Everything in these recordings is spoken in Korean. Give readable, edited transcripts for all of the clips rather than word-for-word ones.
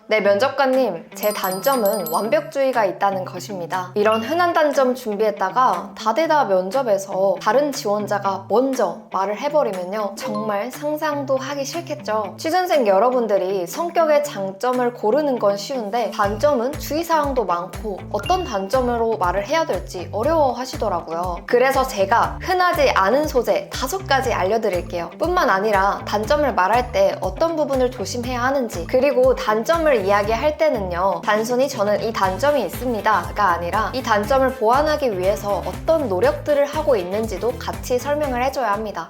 네, 면접관님, 제 단점은 완벽주의가 있다는 것입니다. 이런 흔한 단점 준비했다가 다대다 면접에서 다른 지원자가 먼저 말을 해버리면요, 정말 상상도 하기 싫겠죠. 취준생 여러분들이 성격의 장점을 고르는 건 쉬운데 단점은 주의사항도 많고 어떤 단점으로 말을 해야 될지 어려워하시더라고요. 그래서 제가 흔하지 않은 소재 5가지 알려드릴게요. 뿐만 아니라 단점을 말할 때 어떤 부분을 조심해야 하는지, 그리고 단점을 이야기할 때는요, 단순히 저는 이 단점이 있습니다가 아니라 이 단점을 보완하기 위해서 어떤 노력들을 하고 있는지도 같이 설명을 해줘야 합니다.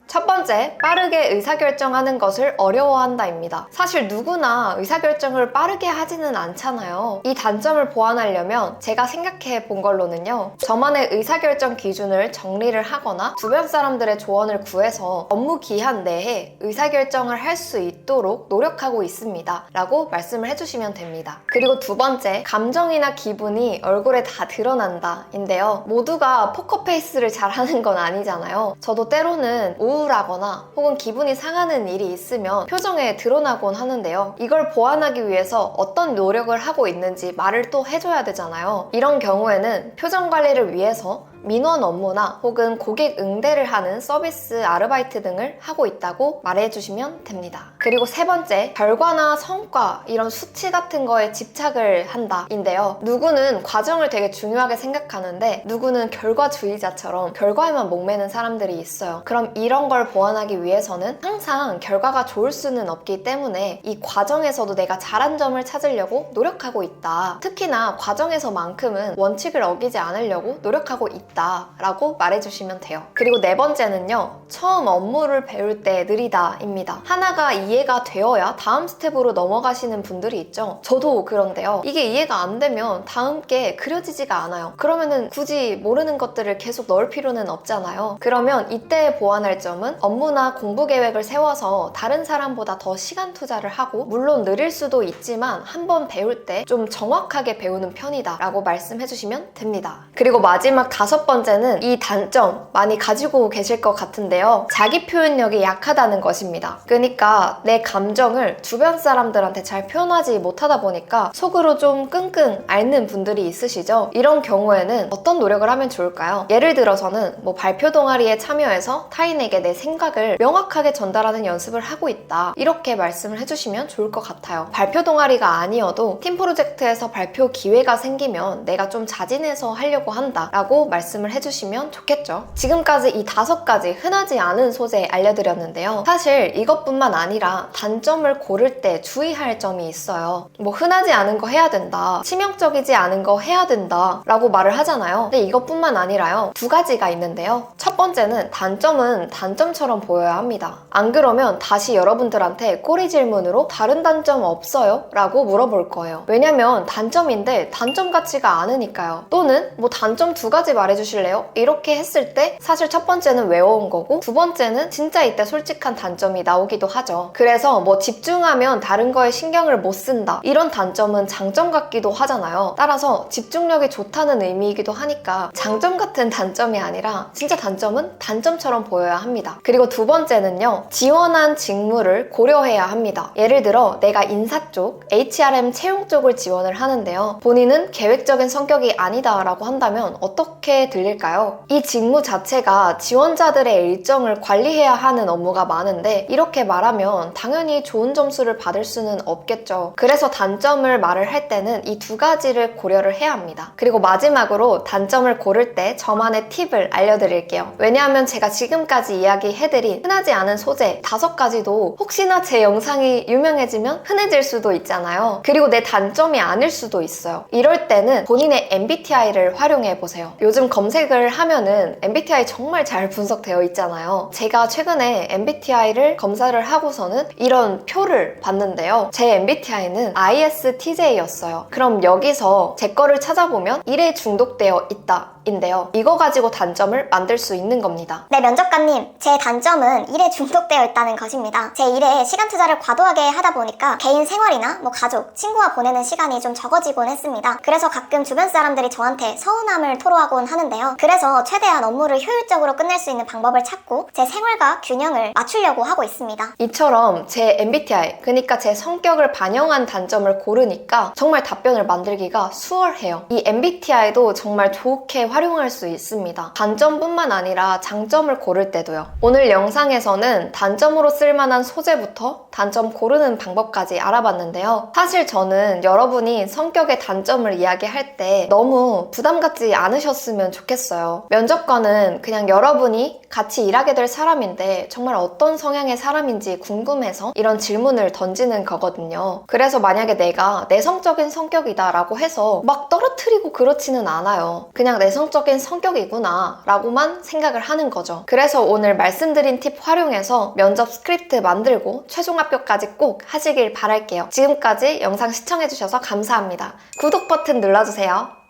첫 번째, 빠르게 의사결정하는 것을 어려워한다입니다. 사실 누구나 의사결정을 빠르게 하지는 않잖아요. 이 단점을 보완하려면 제가 생각해 본 걸로는요, 저만의 의사결정 기준을 정리를 하거나 주변 사람들의 조언을 구해서 업무 기한 내에 의사결정을 할 수 있도록 노력하고 있습니다 라고 말씀을 해주시면 됩니다. 그리고 두 번째, 감정이나 기분이 얼굴에 다 드러난다 인데요, 모두가 포커페이스를 잘 하는 건 아니잖아요. 저도 때로는 우울하거나 혹은 기분이 상하는 일이 있으면 표정에 드러나곤 하는데요, 이걸 보완하기 위해서 어떤 노력을 하고 있는지 말을 또 해줘야 되잖아요. 이런 경우에는 표정 관리를 위해서 민원 업무나 혹은 고객 응대를 하는 서비스 아르바이트 등을 하고 있다고 말해주시면 됩니다. 그리고 세 번째, 결과나 성과, 이런 수치 같은 거에 집착을 한다 인데요, 누구는 과정을 되게 중요하게 생각하는데 누구는 결과주의자처럼 결과에만 목매는 사람들이 있어요. 그럼 이런 걸 보완하기 위해서는 항상 결과가 좋을 수는 없기 때문에 이 과정에서도 내가 잘한 점을 찾으려고 노력하고 있다. 특히나 과정에서만큼은 원칙을 어기지 않으려고 노력하고 있다 라고 말해주시면 돼요. 그리고 네 번째는요, 처음 업무를 배울 때 느리다 입니다. 하나가 이해가 되어야 다음 스텝으로 넘어가시는 분들이 있죠. 저도 그런데요, 이게 이해가 안 되면 다음 게 그려지지가 않아요. 그러면은 굳이 모르는 것들을 계속 넣을 필요는 없잖아요. 그러면 이때 보완할 점은 업무나 공부 계획을 세워서 다른 사람보다 더 시간 투자를 하고, 물론 느릴 수도 있지만 한번 배울 때 좀 정확하게 배우는 편이다 라고 말씀해 주시면 됩니다. 그리고 마지막 5번째는 이 단점 많이 가지고 계실 것 같은데요, 자기 표현력이 약하다는 것입니다. 그러니까 내 감정을 주변 사람들한테 잘 표현하지 못하다 보니까 속으로 좀 끙끙 앓는 분들이 있으시죠. 이런 경우에는 어떤 노력을 하면 좋을까요? 예를 들어서는 발표 동아리에 참여해서 타인에게 내 생각을 명확하게 전달하는 연습을 하고 있다, 이렇게 말씀을 해주시면 좋을 것 같아요. 발표 동아리가 아니어도 팀 프로젝트에서 발표 기회가 생기면 내가 좀 자진해서 하려고 한다 라고 말씀을 해주시면 좋겠죠. 지금까지 이 5가지 흔하지 않은 소재 알려드렸는데요, 사실 이것뿐만 아니라 단점을 고를 때 주의할 점이 있어요. 흔하지 않은 거 해야 된다, 치명적이지 않은 거 해야 된다 라고 말을 하잖아요. 근데 이것뿐만 아니라요, 2가지가 있는데요, 첫 번째는 단점은 단점처럼 보여야 합니다. 안 그러면 다시 여러분들한테 꼬리 질문으로 다른 단점 없어요? 라고 물어볼 거예요. 왜냐면 단점인데 단점 같지가 않으니까요. 또는 단점 2가지 말해주실래요? 이렇게 했을 때 사실 첫 번째는 외워온 거고 두 번째는 진짜 이때 솔직한 단점이 나오기도 하죠. 그래서 집중하면 다른 거에 신경을 못 쓴다, 이런 단점은 장점 같기도 하잖아요. 따라서 집중력이 좋다는 의미이기도 하니까 장점 같은 단점이 아니라 진짜 단점은 단점처럼 보여야 합니다. 그리고 2번째는요, 지원한 직무를 고려해야 합니다. 예를 들어 내가 인사 쪽, HRM 채용 쪽을 지원을 하는데요, 본인은 계획적인 성격이 아니다 라고 한다면 어떻게 들릴까요? 이 직무 자체가 지원자들의 일정을 관리해야 하는 업무가 많은데 이렇게 말하면 당연히 좋은 점수를 받을 수는 없겠죠. 그래서 단점을 말을 할 때는 이 2가지를 고려를 해야 합니다. 그리고 마지막으로 단점을 고를 때 저만의 팁을 알려드릴게요. 왜냐하면 제가 지금까지 이야기해드린 흔하지 않은 소재 5가지도 혹시나 제 영상이 유명해지면 흔해질 수도 있잖아요. 그리고 내 단점이 아닐 수도 있어요. 이럴 때는 본인의 MBTI를 활용해보세요. 요즘 검색을 하면은 MBTI 정말 잘 분석되어 있잖아요. 제가 최근에 MBTI를 검사를 하고서는 이런 표를 봤는데요, 제 MBTI는 ISTJ였어요. 그럼 여기서 제 거를 찾아보면 일에 중독되어 있다 인데요. 이거 가지고 단점을 만들 수 있는 겁니다. 네, 면접관님, 제 단점은 일에 중독되어 있다는 것입니다. 제 일에 시간 투자를 과도하게 하다 보니까 개인 생활이나 가족, 친구와 보내는 시간이 좀 적어지곤 했습니다. 그래서 가끔 주변 사람들이 저한테 서운함을 토로하곤 하는데요. 그래서 최대한 업무를 효율적으로 끝낼 수 있는 방법을 찾고 제 생활과 균형을 맞추려고 하고 있습니다. 이처럼 제 MBTI, 그러니까 제 성격을 반영한 단점을 고르니까 정말 답변을 만들기가 수월해요. 이 MBTI도 정말 좋게 활용할 수 있습니다. 단점뿐만 아니라 장점을 고를 때도요. 오늘 영상에서는 단점으로 쓸만한 소재부터 단점 고르는 방법까지 알아봤는데요. 사실 저는 여러분이 성격의 단점을 이야기할 때 너무 부담 갖지 않으셨으면 좋겠어요. 면접관은 그냥 여러분이 같이 일하게 될 사람인데 정말 어떤 성향의 사람인지 궁금해서 이런 질문을 던지는 거거든요. 그래서 만약에 내가 내성적인 성격이다 라고 해서 막 떨어뜨리고 그렇지는 않아요. 그냥 내성적인 성격이구나 라고만 생각을 하는 거죠. 그래서 오늘 말씀드린 팁 활용해서 면접 스크립트 만들고 최종 합격까지 꼭 하시길 바랄게요. 지금까지 영상 시청해주셔서 감사합니다. 구독 버튼 눌러주세요.